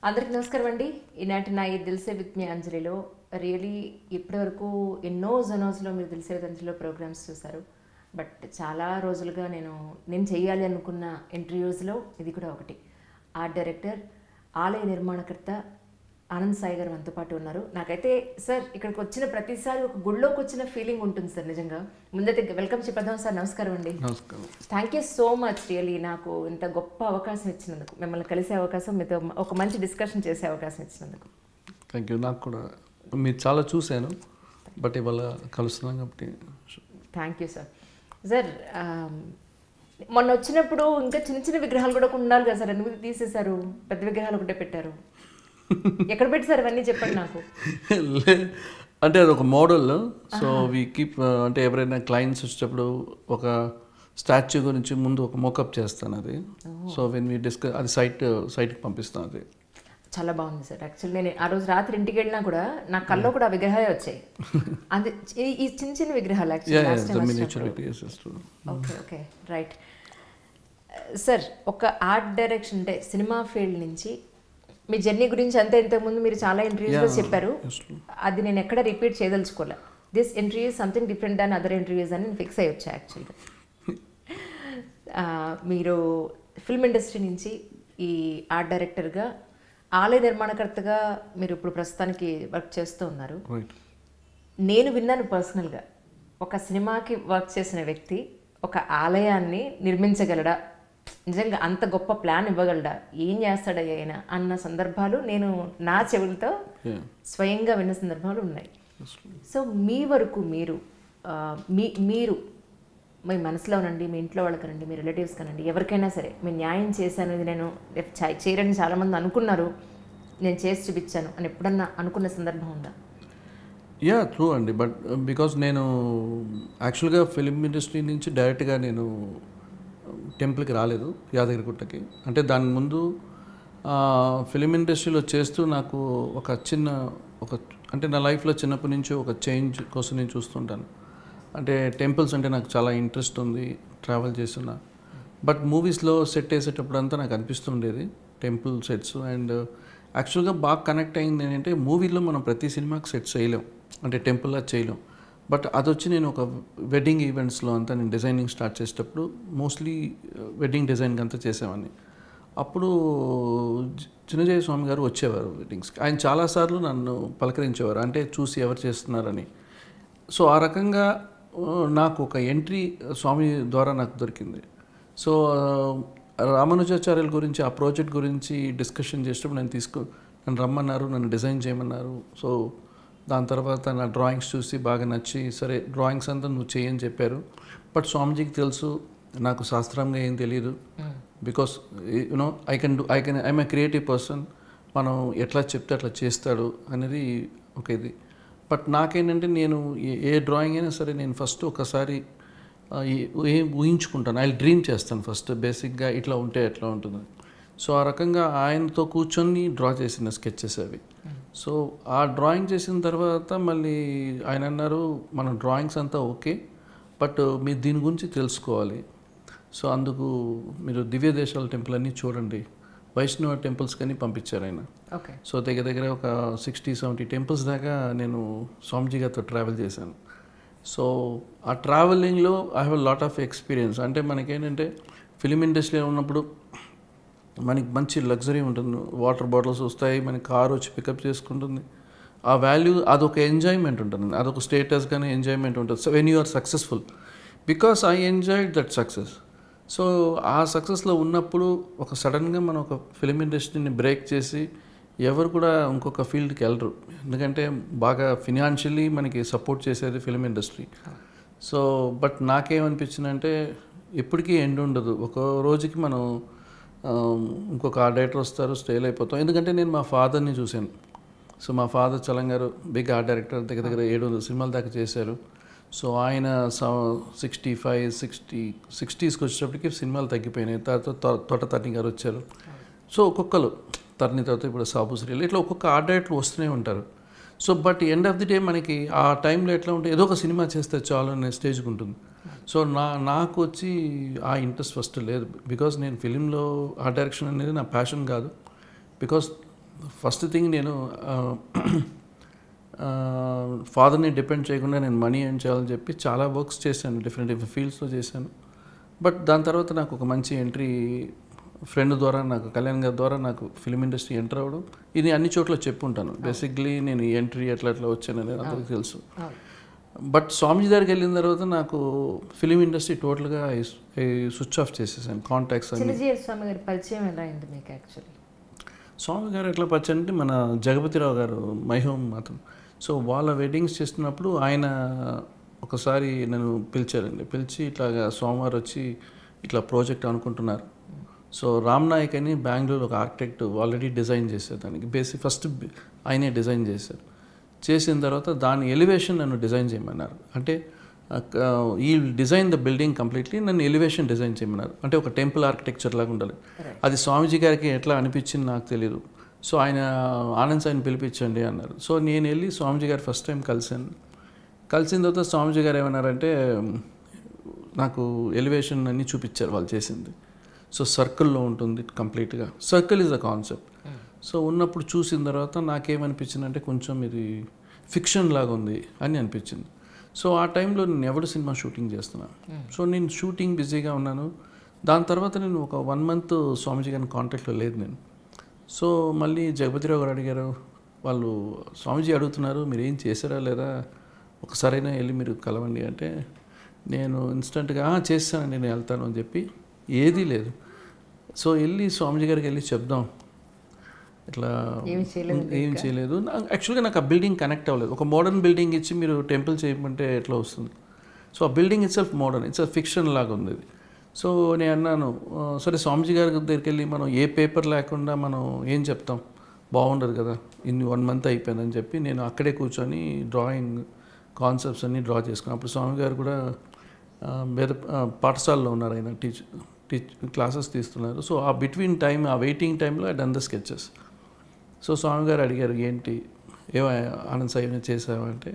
అందరికి నమస్కారం అండి. ఈనాటి నా ఈ దిల్సే విత్ మీ అంజలిలో రియలీ ఇప్పటివరకు ఎన్నో జోనోస్లో మీరు దిల్సే విత్ అంజలిలో ప్రోగ్రామ్స్ చూశారు. బట్ చాలా రోజులుగా నేను చేయాలి అనుకున్న ఇంటర్వ్యూస్లో ఇది కూడా ఒకటి. ఆర్ట్ డైరెక్టర్, ఆలయ నిర్మాణకర్త ఆనంద్ సాయి గారు మనతో పాటు ఉన్నారు. నాకైతే సార్ ఇక్కడికి వచ్చిన ప్రతిసారి ఒక గుళ్ళోకి వచ్చిన ఫీలింగ్ ఉంటుంది సార్. నిజంగా ముందైతే వెల్కమ్ చెప్పేద్దాం సార్. నమస్కారం అండి. నమస్కారం. Thank you so much really నాకు ఇంత గొప్ప అవకాశం ఇచ్చినందుకు, మిమ్మల్ని కలిసే అవకాశం, మీతో ఒక మంచి డిస్కషన్ చేసే అవకాశం ఇచ్చినందుకు. Thank you. నాకు కూడా మీరు చాలా చూశాను, బట్ ఇవాళ కలుస్తున్నాం కాబట్టి థ్యాంక్ యూ సార్. సార్ మొన్న వచ్చినప్పుడు ఇంకా చిన్న చిన్న విగ్రహాలు కూడా ఉండాలి కదా సార్, ఎందుకు తీసేశారు? పెద్ద విగ్రహాలు ఒకటే పెట్టారు. ఎక్కడ పెట్టారు అవన్నీ చెప్పండి నాకు. అంటే అది ఒక మోడల్. సో వీ కీప్ అంటే ఎవరైనా క్లయింట్స్ వచ్చేటప్పుడు ఒక స్టాచ్యూ గురించి ముందు ఒక మోకప్ చేస్తాను అది. సో వెన్ వీ డిస్కస్ అది సైట్కి పంపిస్తాను. అది చాలా బాగుంది సార్. యాక్చువల్లీ నేను ఆ రోజు రాత్రి ఇంటికి వెళ్ళినా కూడా నా కల్లో కూడా ఆ విగ్రహాలే వచ్చాయి. అది ఈ చిన్న చిన్న విగ్రహాలు ఓకే ఓకే రైట్. సార్ ఒక ఆర్ట్ డైరెక్షన్ అంటే సినిమా ఫీల్డ్ నుంచి మీ జర్నీ గురించి అంతే ఇంతకుముందు మీరు చాలా ఇంటర్వ్యూస్లో చెప్పారు. అది నేను ఎక్కడ రిపీట్ చేయదలుచుకోలే. This interview something different than other interviews అని నేను ఫిక్స్ అయ్యి వచ్చా యాక్చువల్గా. మీరు ఫిల్మ్ ఇండస్ట్రీ నుంచి ఈ ఆర్ట్ డైరెక్టర్గా, ఆలయ నిర్మాణకర్తగా మీరు ఇప్పుడు ప్రస్తుతానికి వర్క్ చేస్తూ ఉన్నారు. నేను విన్నాను పర్సనల్గా, ఒక సినిమాకి వర్క్ చేసిన వ్యక్తి ఒక ఆలయాన్ని నిర్మించగలడా, నిజంగా అంత గొప్ప ప్లాన్ ఇవ్వగలడా, ఏం చేస్తాడా ఆయన అన్న సందర్భాలు నేను నా చెవులతో స్వయంగా విన్న సందర్భాలు ఉన్నాయి. సో మీ వరకు మీరు మీ మనసులో ఉనండి, మీ ఇంట్లో వాళ్ళకనండి, మీ రిలేటివ్స్ కనండి, ఎవరికైనా సరే మీరు న్యాయం చేశాను, ఇది నేను చేయరని చాలామంది అనుకున్నారు, నేను చేసి చూపించాను అని ఎప్పుడన్నా అనుకున్న సందర్భం ఉందా? యా ట్రూ అండి. బట్ బికాస్ నేను యాక్చువల్గా ఫిలిం ఇండస్ట్రీ నుంచి డైరెక్ట్గా నేను టెంపుల్కి రాలేదు, యాదగిరిగుట్టకి. అంటే దాని ముందు ఫిలిం ఇండస్ట్రీలో చేస్తూ నాకు అంటే నా లైఫ్లో చిన్నప్పటి నుంచి ఒక చేంజ్ కోసం నేను చూస్తుంటాను. అంటే టెంపుల్స్ అంటే నాకు చాలా ఇంట్రెస్ట్ ఉంది, ట్రావెల్ చేస్తున్నా. బట్ మూవీస్లో సెట్ వేసేటప్పుడు అంతా నాకు అనిపిస్తుండేది టెంపుల్ సెట్స్. అండ్ యాక్చువల్గా బాగా కనెక్ట్ అయింది ఏంటంటే, మూవీలో మనం ప్రతి సినిమాకి సెట్స్ చేయలేం, అంటే టెంపుల్లా చేయలేం. బట్ అది వచ్చి నేను ఒక వెడ్డింగ్ ఈవెంట్స్లో అంతా నేను డిజైనింగ్ స్టార్ట్ చేసేటప్పుడు మోస్ట్లీ వెడ్డింగ్ డిజైనింగ్ అంతా చేసేవాడిని. అప్పుడు చిన్నజయ స్వామి గారు వచ్చేవారు వెడ్డింగ్స్కి. ఆయన చాలాసార్లు నన్ను పలకరించేవారు, అంటే చూసి ఎవరు చేస్తున్నారని. సో ఆ రకంగా నాకు ఒక ఎంట్రీ స్వామి ద్వారా నాకు దొరికింది. సో రామానుజాచార్యుల గురించి, ఆ ప్రాజెక్ట్ గురించి డిస్కషన్ చేసేటప్పుడు నన్ను రమ్మన్నారు, నన్ను డిజైన్ చేయమన్నారు. సో దాని తర్వాత నా డ్రాయింగ్స్ చూసి బాగా నచ్చి, సరే డ్రాయింగ్స్ అంతా నువ్వు చేయని చెప్పారు. బట్ స్వామిజీకి తెలుసు నాకు శాస్త్రంగా ఏం తెలియదు. Because you know I'm a creative person, మనం ఎట్లా చెప్తే అట్లా చేస్తాడు అనేది ఒక ఇది. బట్ నాకేంటంటే, నేను ఏ డ్రాయింగ్ అయినా సరే నేను ఫస్ట్ ఒకసారి ఊహించుకుంటాను, ఐ డ్రీమ్ చేస్తాను ఫస్ట్ బేసిక్గా, ఇట్లా ఉంటే ఎట్లా ఉంటుంది. సో ఆ రకంగా ఆయనతో కూర్చొని డ్రా చేసిన స్కెచెస్ అవి. సో ఆ డ్రాయింగ్ చేసిన తర్వాత మళ్ళీ ఆయన అన్నారు, మన డ్రాయింగ్స్ అంతా ఓకే, బట్ మీరు దీని గురించి తెలుసుకోవాలి. సో అందుకు మీరు దివ్య దేశాల టెంపుల్ అన్నీ చూడండి, వైష్ణవ టెంపుల్స్ కానీ పంపించారు ఆయన. సో దగ్గర ఒక 60-70 టెంపుల్స్ దాకా నేను స్వామిజీ గారితో ట్రావెల్ చేశాను. సో ఆ ట్రావెలింగ్లో I have lot of experience. అంటే మనకేంటంటే, ఫిలిం ఇండస్ట్రీలో ఉన్నప్పుడు మనకి మంచి లగ్జరీ ఉంటుంది, వాటర్ బాటిల్స్ వస్తాయి, మన కార్ వచ్చి పికప్ చేసుకుంటుంది. ఆ వాల్యూ అదొక ఎంజాయ్మెంట్ ఉంటుంది, అదొక స్టేటస్ కానీ ఎంజాయ్మెంట్ ఉంటుంది. So when you are successful, because I enjoyed that success. So ఆ సక్సెస్లో ఉన్నప్పుడు ఒక సడన్గా మనం ఒక ఫిలిం ఇండస్ట్రీని బ్రేక్ చేసి ఎవరు కూడా ఇంకొక ఫీల్డ్కి వెళ్ళరు, ఎందుకంటే బాగా ఫినాన్షియల్లీ మనకి సపోర్ట్ చేసేది ఫిలిం ఇండస్ట్రీ. సో బట్ నాకేమనిపించిందంటే, ఎప్పటికీ ఎండ్ ఉండదు, ఒక రోజుకి మనం ఇంకొక ఆర్ట్ డైరెక్టర్ వస్తారు, స్టేల్ అయిపోతాం. ఎందుకంటే నేను మా ఫాదర్ని చూశాను. సో మా ఫాదర్ చలం గారు బిగ్ ఆర్ట్ డైరెక్టర్, దగ్గర 700 సినిమాల దాకా చేశారు. సో ఆయన 60s వచ్చేటప్పటికి సినిమాలు తగ్గిపోయినాయి. తర్వాత తోటతర్ని గారు వచ్చారు. సో ఒక్కొక్కరు తర్ని తర్వాత ఇప్పుడు సాబు శ్రీలు, ఇట్లా ఒక్కొక్క ఆర్ట్ డైరెక్టర్లు వస్తూనే ఉంటారు. So but end of the day మనకి ఆ టైంలో ఎట్లా ఉంటే, ఏదో ఒక సినిమా చేస్తే చాలు అనే స్టేజ్కి ఉంటుంది. సో నాకు వచ్చి ఆ ఇంట్రెస్ట్ ఫస్ట్ లేదు, బికాస్ నేను ఫిలింలో ఆర్ట్ డైరెక్షన్ అనేది నా ప్యాషన్ కాదు. బికాస్ ఫస్ట్ థింగ్ నేను ఫాదర్ని డిపెండ్ చేయకుండా నేను మనీ ఏం చేయాలని చెప్పి చాలా వర్క్స్ చేశాను, డిఫరెంట్ డిఫరెంట్ ఫీల్డ్స్లో చేశాను. బట్ దాని తర్వాత నాకు ఒక మంచి ఎంట్రీ ఫ్రెండ్ ద్వారా, నాకు కళ్యాణ్ గారి ద్వారా నాకు ఫిలిం ఇండస్ట్రీ ఎంటర్ అవ్వడం, ఇది అన్ని చోట్ల చెప్పుంటాను. బేసిక్లీ నేను ఈ ఎంట్రీ ఎట్లా వచ్చాను అనేది అందరికీ తెలుసు. బట్ స్వామిజీ దగ్గరికి వెళ్ళిన తర్వాత నాకు ఫిలిం ఇండస్ట్రీ టోటల్గా స్విచ్ ఆఫ్ చేసేసాను. కాంటాక్ట్స్ అన్ని. స్వామి గారి పరిచయం ఎలా అయింది మీకు యాక్చువల్లీ? స్వామి గారు ఎట్లా పరిచయం అంటే మన జగపతిరావు గారు మైహోమ్ మాత్రం. సో వాళ్ళ వెడ్డింగ్స్ చేస్తున్నప్పుడు ఆయన ఒకసారి నన్ను పిలిచారండి. పిలిచి ఇట్లాగా స్వామివారు వచ్చి ఇట్లా ప్రాజెక్ట్ అనుకుంటున్నారు. సో రామ్ నాయక్ అని బెంగళూరు ఒక ఆర్కిటెక్ట్ ఆల్రెడీ డిజైన్ చేశారు దానికి. ఫస్ట్ ఆయనే డిజైన్ చేశారు. చేసిన తర్వాత దాని ఎలివేషన్ నన్ను డిజైన్ చేయమన్నారు. అంటే ఈ డిజైన్ ద బిల్డింగ్ కంప్లీట్లీ, నన్ను ఎలివేషన్ డిజైన్ చేయమన్నారు. అంటే ఒక టెంపుల్ ఆర్కిటెక్చర్ లాగా ఉండాలి. అది స్వామీజీ గారికి ఎట్లా అనిపించింది నాకు తెలియదు. సో ఆయన ఆనంద్ సాయిని పిలిపించండి అన్నారు. సో నేను వెళ్ళి స్వామీజీ గారు ఫస్ట్ టైం కలిసాను. కలిసిన తర్వాత స్వామీజీ గారు ఏమన్నారంటే నాకు ఎలివేషన్ అన్నీ చూపించారు వాళ్ళు చేసింది. సో సర్కిల్లో ఉంటుంది కంప్లీట్గా. Circle is the concept. So ఉన్నప్పుడు చూసిన తర్వాత నాకేమనిపించింది అంటే కొంచెం ఇది ఫిక్షన్ లాగా ఉంది అని అనిపించింది. సో ఆ టైంలో నేను ఎవడు సినిమా షూటింగ్ చేస్తున్నాను. సో నేను షూటింగ్ బిజీగా ఉన్నాను. దాని తర్వాత నేను ఒక 1 month స్వామీజీ గారిని కాంటాక్ట్లో లేదు నేను. సో మళ్ళీ జగపతిరావు గారు అడిగారు, వాళ్ళు స్వామీజీ అడుగుతున్నారు మీరు ఏం చేశారా లేదా, ఒకసారైనా వెళ్ళి మీరు కలవండి అంటే నేను ఇన్స్టెంట్గా చేస్తానండి నేను వెళ్తాను అని చెప్పి, ఏదీ లేదు. సో వెళ్ళి స్వామీజీ గారికి వెళ్ళి చెప్దాం ఇట్లా ఏం చేయలేదు. యాక్చువల్గా నాకు ఆ బిల్డింగ్ కనెక్ట్ అవ్వలేదు. ఒక మోడర్న్ బిల్డింగ్ ఇచ్చి మీరు టెంపుల్ చేయమంటే ఎట్లా వస్తుంది. సో ఆ building it's self modern, it's fiction లాగా ఉంది అది. సో నేను అన్నాను సరే స్వామీజీ గారి దగ్గరికి వెళ్ళి మనం ఏ పేపర్ లేకుండా మనం ఏం చెప్తాం, బాగుండదు కదా, 1 month అయిపోయిందని చెప్పి నేను అక్కడే కూర్చొని డ్రాయింగ్ కాన్సెప్ట్స్ అన్నీ డ్రా చేసుకున్నాను. అప్పుడు స్వామి గారు కూడా వేరే పాఠశాలలో ఉన్నారు, ఆయన క్లాసెస్ తీస్తున్నారు. సో ఆ బిట్వీన్ టైం, ఆ వెయిటింగ్ టైంలో I done the sketches. So Swami garu అడిగారు ఏంటి ఏమో ఆనంద్ సాయి చేసావంటే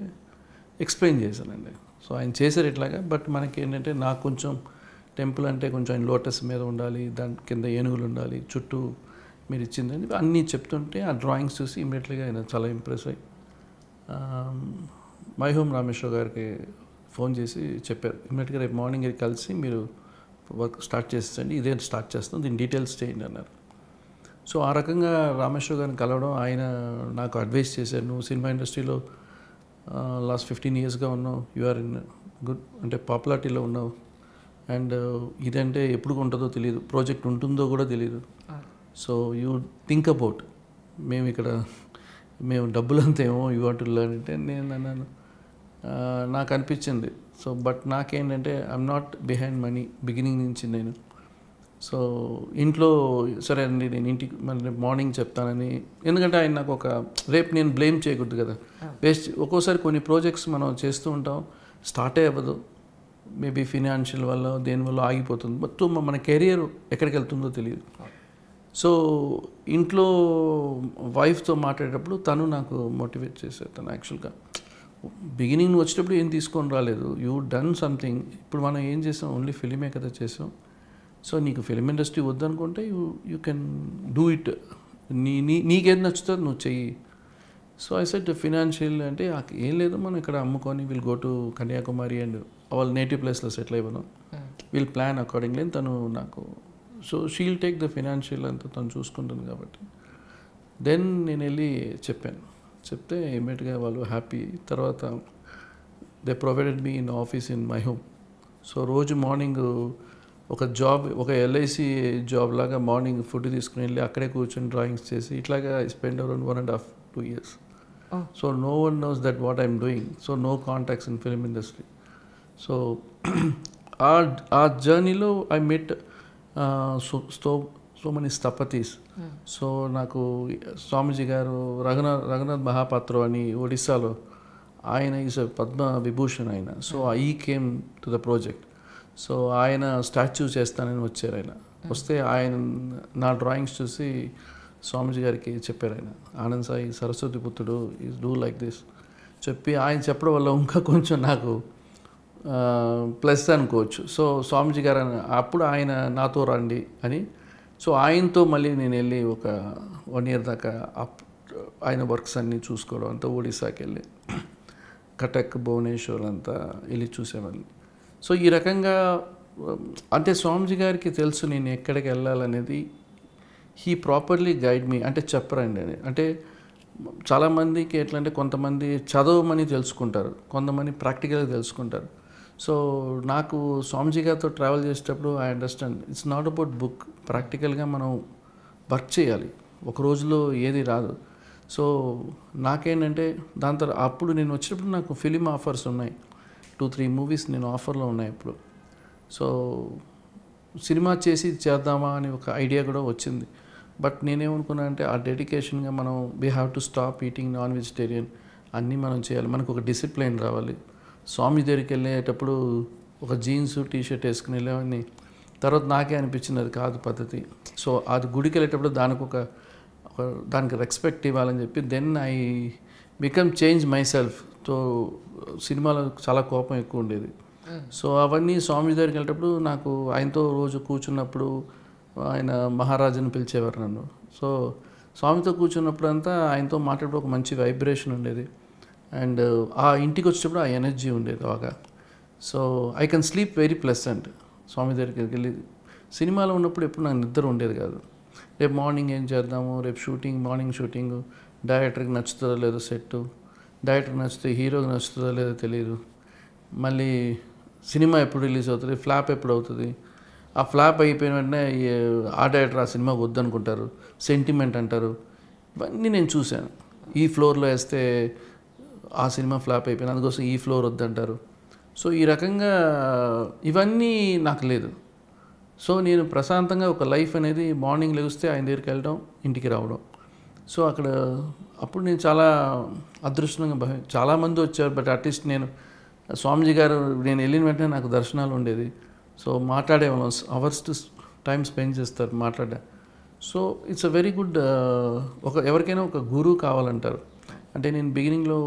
ఎక్స్ప్లెయిన్ చేశానండి. సో ఆయన చేశారు ఇట్లాగా. బట్ మనకి ఏంటంటే నాకు కొంచెం టెంపుల్ అంటే కొంచెం ఆయన లోటస్ మీద ఉండాలి, దాని కింద ఏనుగులు ఉండాలి, చుట్టూ మీరు ఇచ్చిందని అన్నీ చెప్తుంటే ఆ డ్రాయింగ్స్ చూసి ఇమీడియట్లీగా ఆయన చాలా ఇంప్రెస్ అయ్యి మైహోమ్ రామేశ్వర్ గారికి ఫోన్ చేసి చెప్పారు, ఇమీడియట్గా రేపు మార్నింగ్ కలిసి మీరు వర్క్ స్టార్ట్ చేసేసండి, ఇదే స్టార్ట్ చేస్తాం, దీని డీటెయిల్స్ చేయండి అన్నారు. సో ఆ రకంగా రామేశ్వర్ గారిని కలవడం, ఆయన నాకు అడ్వైస్ చేశారు, నువ్వు సినిమా ఇండస్ట్రీలో లాస్ట్ 15 yearsగా ఉన్నావు, యు ఆర్ ఇన్ గుడ్ అంటే పాపులారిటీలో ఉన్నావు, అండ్ ఇదంటే ఎప్పుడు ఉంటుందో తెలియదు, ప్రాజెక్ట్ ఉంటుందో కూడా తెలియదు. సో యూ థింక్ అబౌట్, మేము డబ్బులంతా ఏమో యూ వాంట్ టు లెర్న్ అంటే నేను అన్నాను, నాకు అనిపించింది. సో బట్ నాకేంటంటే I'm not behind money beginning నుంచి నేను. సో ఇంట్లో సరే అండి నేను ఇంటికి మళ్ళీ మార్నింగ్ చెప్తానని, ఎందుకంటే ఆయన నాకు ఒక రేపు నేను బ్లేమ్ చేయకూడదు కదా, వేస్ట్. ఒక్కోసారి కొన్ని ప్రాజెక్ట్స్ మనం చేస్తూ ఉంటాం, స్టార్టే అవ్వదు, మేబీ ఫినాన్షియల్ వల్ల దేనివల్ల ఆగిపోతుంది, మొత్తం మన కెరియర్ ఎక్కడికి వెళ్తుందో తెలియదు. సో ఇంట్లో వైఫ్తో మాట్లాడేటప్పుడు తను నాకు మోటివేట్ చేశారు. తను యాక్చువల్గా బిగినింగ్ వచ్చేటప్పుడు ఏం తీసుకొని రాలేదు, యూ డన్ సంథింగ్, ఇప్పుడు మనం ఏం చేసాం, ఓన్లీ ఫిలిమే కదా చేసాం, సో నీకు ఫిలిం ఇండస్ట్రీ వద్దనుకుంటే యూ కెన్ డూ ఇట్, నీకేది నచ్చుతుంది నువ్వు చెయ్యి. సో ఐ సెట్ ఫినాన్షియల్ అంటే ఏం లేదు, మనం ఇక్కడ అమ్ముకొని will go to Kanyakumari and వాళ్ళ నేటివ్ ప్లేస్లో సెటిల్ అయిపోదాం, విల్ ప్లాన్ అకార్డింగ్లీ తను నాకు. So she'll take the financial అంతా తను చూసుకుంటుంది కాబట్టి దెన్ నేను వెళ్ళి చెప్పాను. చెప్తే ఇమ్మీడియట్గా వాళ్ళు హ్యాపీ. తర్వాత they provided me in office in my home. So రోజు మార్నింగ్ ఒక జాబ్, ఒక ఎల్ఐసి జాబ్ లాగా మార్నింగ్ ఫుడ్ తీసుకుని వెళ్ళి అక్కడే కూర్చొని డ్రాయింగ్స్ చేసి ఇట్లాగా I spend around 1.5-2 years. So no one knows that what I'm doing, so no contacts in film industry. So ఆ జర్నీలో I met so many sthapatis. So నాకు స్వామీజీ గారు రఘునాథ్ మహాపాత్ర అని ఒడిస్సాలో, ఆయన ఈజ్ పద్మ విభూషణ్ ఆయన. సో ఈ came to the project. So ఆయన statue చేస్తానని వచ్చారు. ఆయన వస్తే ఆయన నా డ్రాయింగ్స్ చూసి స్వామీజీ గారికి చెప్పారు, ఆయన ఆనంద్ సాయి సరస్వతి పుత్రుడు ఈజ్ డూ లైక్ దిస్ చెప్పి, ఆయన చెప్పడం వల్ల ఇంకా కొంచెం నాకు ప్లస్ అనుకోవచ్చు. సో స్వామీజీ గారు అప్పుడు ఆయన నాతో రండి అని సో ఆయనతో మళ్ళీ నేను వెళ్ళి ఒక 1 year దాకా ఆయన వర్క్స్ అన్నీ చూసుకోవడం అంతా ఒడిశాకి వెళ్ళి కటక్ భువనేశ్వర్ అంతా వెళ్ళి చూసేవాళ్ళని. సో ఈ రకంగా అంటే స్వామిజీ గారికి తెలుసు నేను ఎక్కడికి వెళ్ళాలనేది. హీ ప్రాపర్లీ గైడ్ మీ. అంటే చెప్పరండి అని. అంటే చాలామందికి ఎట్లా అంటే కొంతమంది చదవమని తెలుసుకుంటారు, కొంతమంది ప్రాక్టికల్గా తెలుసుకుంటారు. సో నాకు స్వామిజీ గారితో ట్రావెల్ చేసేటప్పుడు I understand it's not about book. ప్రాక్టికల్గా మనం వర్క్ చేయాలి, ఒక రోజులో ఏది రాదు. సో నాకేంటంటే దాని తర్వాత అప్పుడు నేను వచ్చినప్పుడు నాకు ఫిలిం ఆఫర్స్ ఉన్నాయి, 2-3 movies నేను ఆఫర్లో ఉన్నాయి ఇప్పుడు. సో సినిమా చేసి చేద్దామా అని ఒక ఐడియా కూడా వచ్చింది. బట్ నేనేమనుకున్నా అంటే ఆ డెడికేషన్గా మనం we have to stop eating non vegetarian, అన్నీ మనం చేయాలి, మనకు ఒక డిసిప్లైన్ రావాలి. స్వామి దగ్గరికి వెళ్ళేటప్పుడు ఒక జీన్స్ టీషర్ట్ వేసుకుని వెళ్ళేవాడిని. తర్వాత నాకే అనిపించింది అది కాదు పద్ధతి. సో అది గుడికి వెళ్ళేటప్పుడు దానికి రెస్పెక్ట్ ఇవ్వాలని చెప్పి then I become change myself. So సినిమాలో చాలా కోపం ఎక్కువ ఉండేది. సో అవన్నీ స్వామి దగ్గరికి వెళ్ళేటప్పుడు నాకు ఆయనతో రోజు కూర్చున్నప్పుడు ఆయన మహారాజుని పిలిచేవారు నన్ను. సో స్వామితో కూర్చున్నప్పుడు అంతా ఆయనతో మాట్లాడే ఒక మంచి వైబ్రేషన్ ఉండేది. అండ్ ఆ ఇంటికి వచ్చేటప్పుడు ఆ ఎనర్జీ ఉండేది బాగా. So I can sleep very pleasant Swami దగ్గరికి వెళ్ళి. సినిమాలో ఉన్నప్పుడు ఎప్పుడు నాకు నిద్ర ఉండేది కాదు. రేపు మార్నింగ్ ఏం చేద్దాము, రేపు మార్నింగ్ షూటింగ్, డైరెక్టర్కి నచ్చుతుందో లేదో సెట్, డైరెక్టర్కి నచ్చితే హీరోకి నచ్చుతుందో లేదో తెలియదు, మళ్ళీ సినిమా ఎప్పుడు రిలీజ్ అవుతుంది, ఫ్లాప్ ఎప్పుడు అవుతుంది, ఆ ఫ్లాప్ అయిపోయిన వెంటనే ఆ డైరెక్టర్ ఆ సినిమా వద్దనుకుంటారు, సెంటిమెంట్ అంటారు. ఇవన్నీ నేను చూశాను. ఈ ఫ్లోర్లో వేస్తే ఆ సినిమా ఫ్లాప్ అయిపోయింది, అందుకోసం ఈ ఫ్లోర్ వద్దంటారు. సో ఈ రకంగా ఇవన్నీ నాకు లేదు. సో నేను ప్రశాంతంగా ఒక లైఫ్ అనేది మార్నింగ్ లేస్తే ఆయన దగ్గరికి వెళ్ళడం, ఇంటికి రావడం. సో అప్పుడు నేను చాలా అదృష్టంగా చాలామంది వచ్చారు. బట్ అట్లీస్ట్ నేను స్వామిజీ గారు నేను వెళ్ళిన వెంటనే నాకు దర్శనాలు ఉండేది. సో మాట్లాడేవాళ్ళం, అవర్స్ టు టైం స్పెండ్ చేస్తారు మాట్లాడా. So it's a very good. ఎవరికైనా ఒక గురువు కావాలంటారు. అంటే నేను బిగినింగ్లో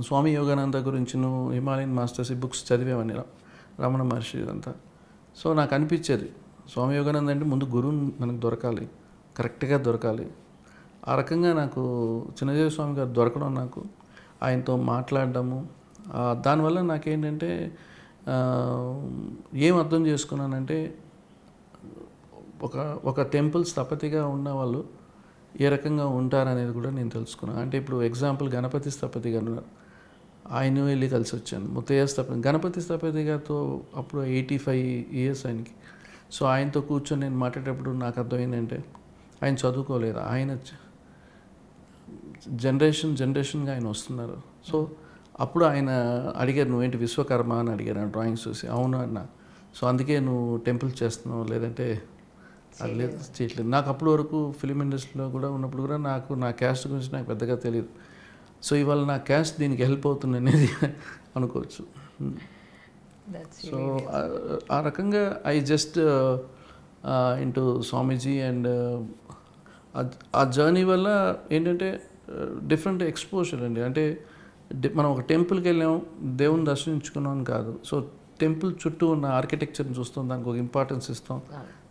స్వామి యోగానంద గురించిను హిమాలయన్ మాస్టర్స్ ఈ బుక్స్ చదివేవాడిని, రమణ మహర్షి అంతా. సో నాకు అనిపించేది స్వామి యోగానంద అంటే ముందు గురువు మనకు దొరకాలి, కరెక్ట్గా దొరకాలి. ఆ రకంగా నాకు చిన్నజీవ స్వామి గారు దొరకడం, నాకు ఆయనతో మాట్లాడడము, దానివల్ల నాకేంటంటే ఏం అర్థం చేసుకున్నానంటే ఒక టెంపుల్ స్థపతిగా ఉన్న వాళ్ళు ఏ రకంగా ఉంటారనేది కూడా నేను తెలుసుకున్నాను. అంటే ఇప్పుడు ఎగ్జాంపుల్ గణపతి స్థపతి గారు ఉన్నారు, ఆయన వెళ్ళి కలిసి వచ్చాను. ముత్తయ్య స్థపతి, గణపతి స్థపతి గారితో అప్పుడు 85 years ఆయనకి. సో ఆయనతో కూర్చొని నేను మాట్లాడేటప్పుడు నాకు అర్థమైందంటే ఆయన చదువుకోలేదు, ఆయన జనరేషన్గా ఆయన వస్తున్నారు. సో అప్పుడు ఆయన అడిగారు, నువ్వేంటి విశ్వకర్మ అని అడిగారు ఆ డ్రాయింగ్స్ చూసి. అవును అన్న. సో అందుకే నువ్వు టెంపుల్ చేస్తున్నావు, లేదంటే అది లేదు చేయట్లేదు. నాకు అప్పటి వరకు ఫిలిం ఇండస్ట్రీలో కూడా ఉన్నప్పుడు కూడా నా క్యాస్ట్ గురించి నాకు పెద్దగా తెలియదు. సో ఇవాళ నా క్యాస్ట్ దీనికి హెల్ప్ అవుతుంది అనేది అనుకోవచ్చు. సో ఆ రకంగా I just into Swamiji. And ఆ జర్నీ వల్ల ఏంటంటే డిఫరెంట్ ఎక్స్పోజర్ అండి. అంటే మనం ఒక టెంపుల్కి వెళ్ళాము, దేవుని దర్శించుకున్నాం కాదు. సో టెంపుల్ చుట్టూ ఉన్న ఆర్కిటెక్చర్ని చూస్తాం, దానికి ఒక ఇంపార్టెన్స్ ఇస్తాం,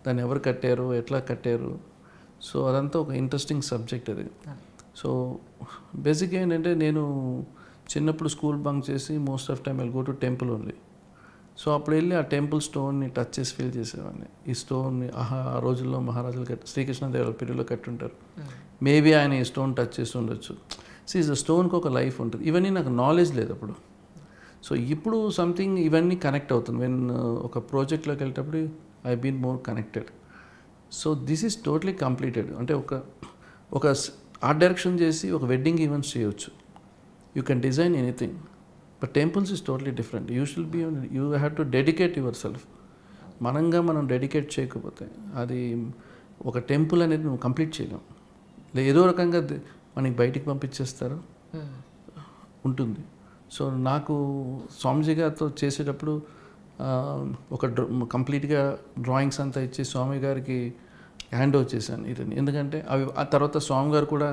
దాన్ని ఎవరు కట్టారు, ఎట్లా కట్టారు. సో అదంతా ఒక ఇంట్రెస్టింగ్ సబ్జెక్ట్ అది. సో బేసిక్గా ఏంటంటే నేను చిన్నప్పుడు స్కూల్ బంక్ చేసి most of time I'll go to temple only. So అప్పుడు వెళ్ళి ఆ టెంపుల్ స్టోన్ని టచ్ చేసి ఫీల్ చేసేవాడిని. ఈ స్టోన్ని ఆ రోజుల్లో మహారాజులు శ్రీకృష్ణదేవరాయల పీరియడ్లో కట్టుంటారు, మేబీ ఆయన ఈ స్టోన్ టచ్ చేసి ఉండొచ్చు. సీజ్ ద స్టోన్కి ఒక లైఫ్ ఉంటుంది. ఇవన్నీ నాకు నాలెడ్జ్ లేదు అప్పుడు. సో ఇప్పుడు సంథింగ్ ఇవన్నీ కనెక్ట్ అవుతుంది. వెన్ ఒక ప్రాజెక్ట్లోకి వెళ్ళేటప్పుడు I been more connected. So this is totally completed. అంటే ఒక ఆర్ట్ డైరెక్షన్ చేసి ఒక వెడ్డింగ్ ఈవెంట్స్ చేయవచ్చు, you can design anything. But temples is totally different. You have to dedicate yourself. మనం డెడికేట్ చేయకపోతే అది ఒక టెంపుల్ అనేది నువ్వు కంప్లీట్ చేయలేం. ఏదో రకంగా మనకి బయటికి పంపించేస్తారు ఉంటుంది. సో నాకు స్వామిజీ గారితో చేసేటప్పుడు కంప్లీట్గా డ్రాయింగ్స్ అంతా ఇచ్చి స్వామి గారికి హ్యాండ్ ఓవర్ చేశాను ఇదని. ఎందుకంటే ఆ తర్వాత స్వామి గారు కూడా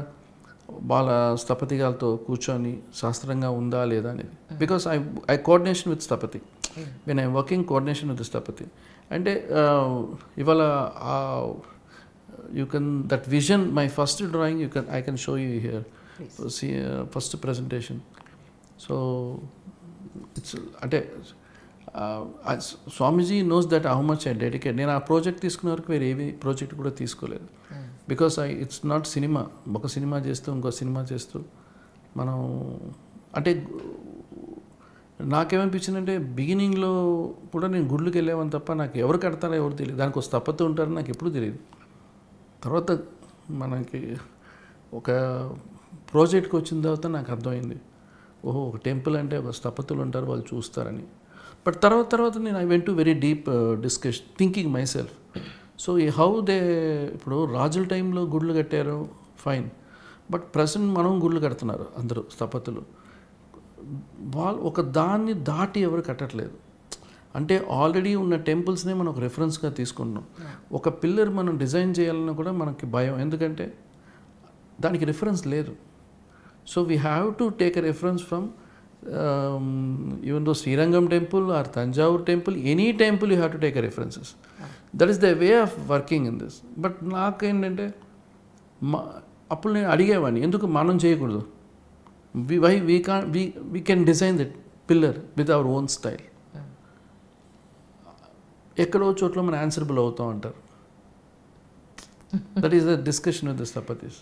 వాళ్ళ స్థపతి గారితో కూర్చొని శాస్త్రంగా ఉందా లేదా అనేది. Because I coordination with sthapati. When I working coordination with sthapati అంటే ఇవాళ you can that vision my first drawing I can show you here first presentation. So it's అంటే Swamiji knows that how much I dedicate. నేను ఆ project తీసుకునే వరకు వేరే ఏవి project కూడా తీసుకోలేదు. Because it's not cinema. ఒక సినిమా చేస్తూ ఇంకో సినిమా చేస్తూ మనం అంటే నాకేమనిపించిందంటే బిగినింగ్లో కూడా నేను గుళ్ళకి వెళ్ళేవాని తప్ప నాకు ఎవరు కడతారో ఎవరు తెలియదు. దానికి ఒక స్థపతి ఉంటారని నాకు ఎప్పుడూ తెలియదు. తర్వాత మనకి ఒక ప్రాజెక్ట్కి వచ్చిన తర్వాత నాకు అర్థమైంది, ఓహో ఒక టెంపుల్ అంటే ఒక స్థపతులు ఉంటారు, వాళ్ళు చూస్తారని. బట్ తర్వాత నేను I went to very deep discussion thinking my self. So how they ఇప్పుడు రాజుల టైంలో గుళ్ళు కట్టారు ఫైన్, బట్ ప్రజెంట్ మనం గుళ్ళు కడుతున్నారు అందరూ స్థపతులు. వాళ్ళు ఒక దాన్ని దాటి ఎవరు కట్టట్లేదు. అంటే ఆల్రెడీ ఉన్న టెంపుల్స్నే మనం ఒక రెఫరెన్స్గా తీసుకుంటున్నాం. ఒక పిల్లర్ మనం డిజైన్ చేయాలన్నా కూడా మనకి భయం, ఎందుకంటే దానికి రిఫరెన్స్ లేదు. So we have to take a reference from even though Srirangam temple or Thanjavur temple, any temple you have to take a references. That is the way of working in this. But నాకేంటంటే అప్పుడు నేను అడిగేవాడిని, ఎందుకు మనం చేయకూడదు? We can design that pillar with our own style. ఎక్కడో చోట్ల మనం ఆన్సరబుల్ అవుతాం అంటారు. That is the discussion with the స్థపతిస్.